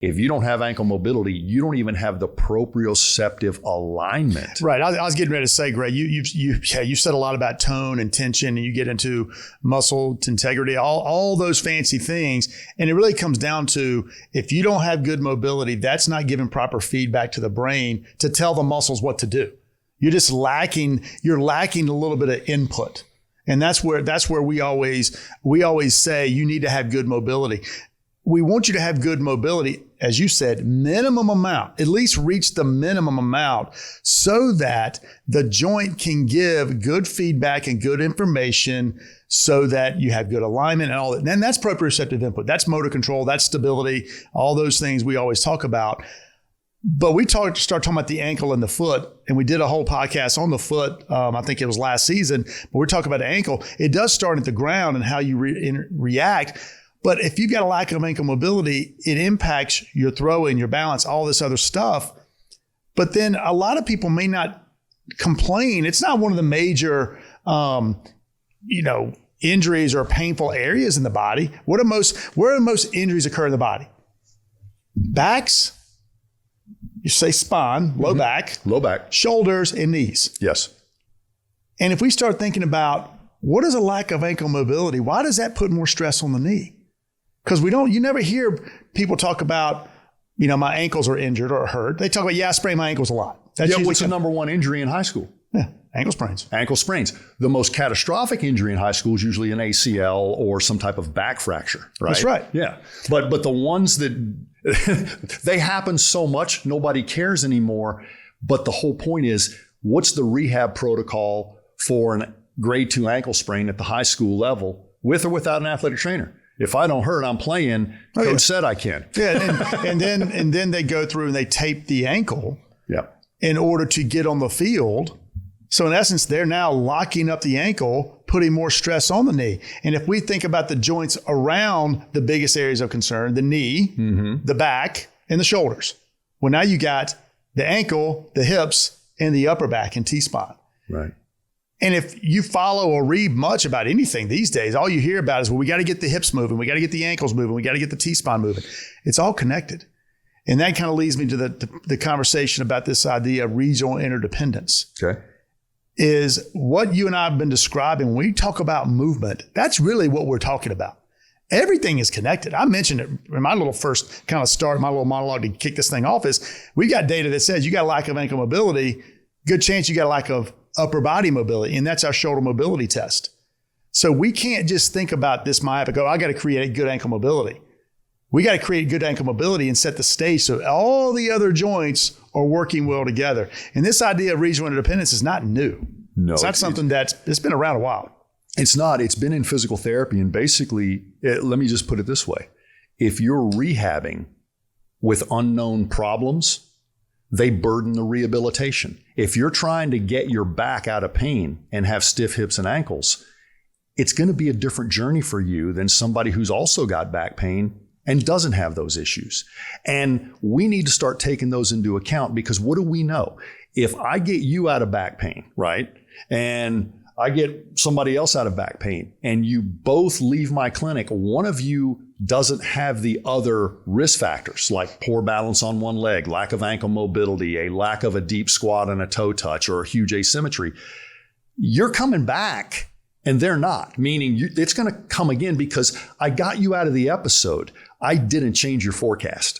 If you don't have ankle mobility, you don't even have the proprioceptive alignment. Right. I was getting ready to say, Greg, you said a lot about tone and tension, and you get into muscle integrity, all those fancy things. And it really comes down to, if you don't have good mobility, that's not giving proper feedback to the brain to tell the muscles what to do. You're lacking a little bit of input. And that's where we always say you need to have good mobility. We want you to have good mobility, as you said, minimum amount, at least reach the minimum amount, so that the joint can give good feedback and good information, so that you have good alignment and all that. And that's proprioceptive input. That's motor control. That's stability. All those things we always talk about. But we start talking about the ankle and the foot, and we did a whole podcast on the foot. I think it was last season, but we're talking about the ankle. It does start at the ground and how you react. But if you've got a lack of ankle mobility, it impacts your throwing, your balance, all this other stuff. But then a lot of people may not complain. It's not one of the major, injuries or painful areas in the body. Where do most injuries occur in the body? Backs, you say spine, low back, shoulders, and knees. Yes. And if we start thinking about what is a lack of ankle mobility, why does that put more stress on the knee? Because you never hear people talk about, my ankles are injured or hurt. They talk about, I sprain my ankles a lot. What's the number one injury in high school? Yeah, ankle sprains. Ankle sprains. The most catastrophic injury in high school is usually an ACL or some type of back fracture, right? That's right. Yeah. But the ones that, they happen so much, nobody cares anymore. But the whole point is, what's the rehab protocol for a grade 2 ankle sprain at the high school level, with or without an athletic trainer? If I don't hurt, I'm playing. Coach said I can. Yeah, and then they go through and they tape the ankle. Yeah. In order to get on the field. So in essence, they're now locking up the ankle, putting more stress on the knee. And if we think about the joints around the biggest areas of concern, the knee, the back, and the shoulders. Well, now you got the ankle, the hips, and the upper back and T-spine. Right. And if you follow or read much about anything these days, all you hear about is, well, we got to get the hips moving. We got to get the ankles moving. We got to get the T-spine moving. It's all connected. And that kind of leads me to the conversation about this idea of regional interdependence. Okay. Is what you and I have been describing. When we talk about movement, that's really what we're talking about. Everything is connected. I mentioned it in my little first kind of start, my little monologue to kick this thing off, is we got data that says you got a lack of ankle mobility, good chance you got a lack of upper body mobility, and that's our shoulder mobility test. So we can't just think about this myopic, I got to create good ankle mobility. We got to create good ankle mobility and set the stage so all the other joints are working well together. And this idea of regional interdependence is not new. No, it's not something it's been around a while. It's not. It's been in physical therapy. And basically, let me just put it this way. If you're rehabbing with unknown problems, they burden the rehabilitation. If you're trying to get your back out of pain and have stiff hips and ankles, it's going to be a different journey for you than somebody who's also got back pain and doesn't have those issues. And we need to start taking those into account, because what do we know? If I get you out of back pain, right, and I get somebody else out of back pain, and you both leave my clinic, one of you doesn't have the other risk factors, like poor balance on one leg, lack of ankle mobility, a lack of a deep squat and a toe touch, or a huge asymmetry, you're coming back and they're not, meaning it's going to come again because I got you out of the episode. I didn't change your forecast.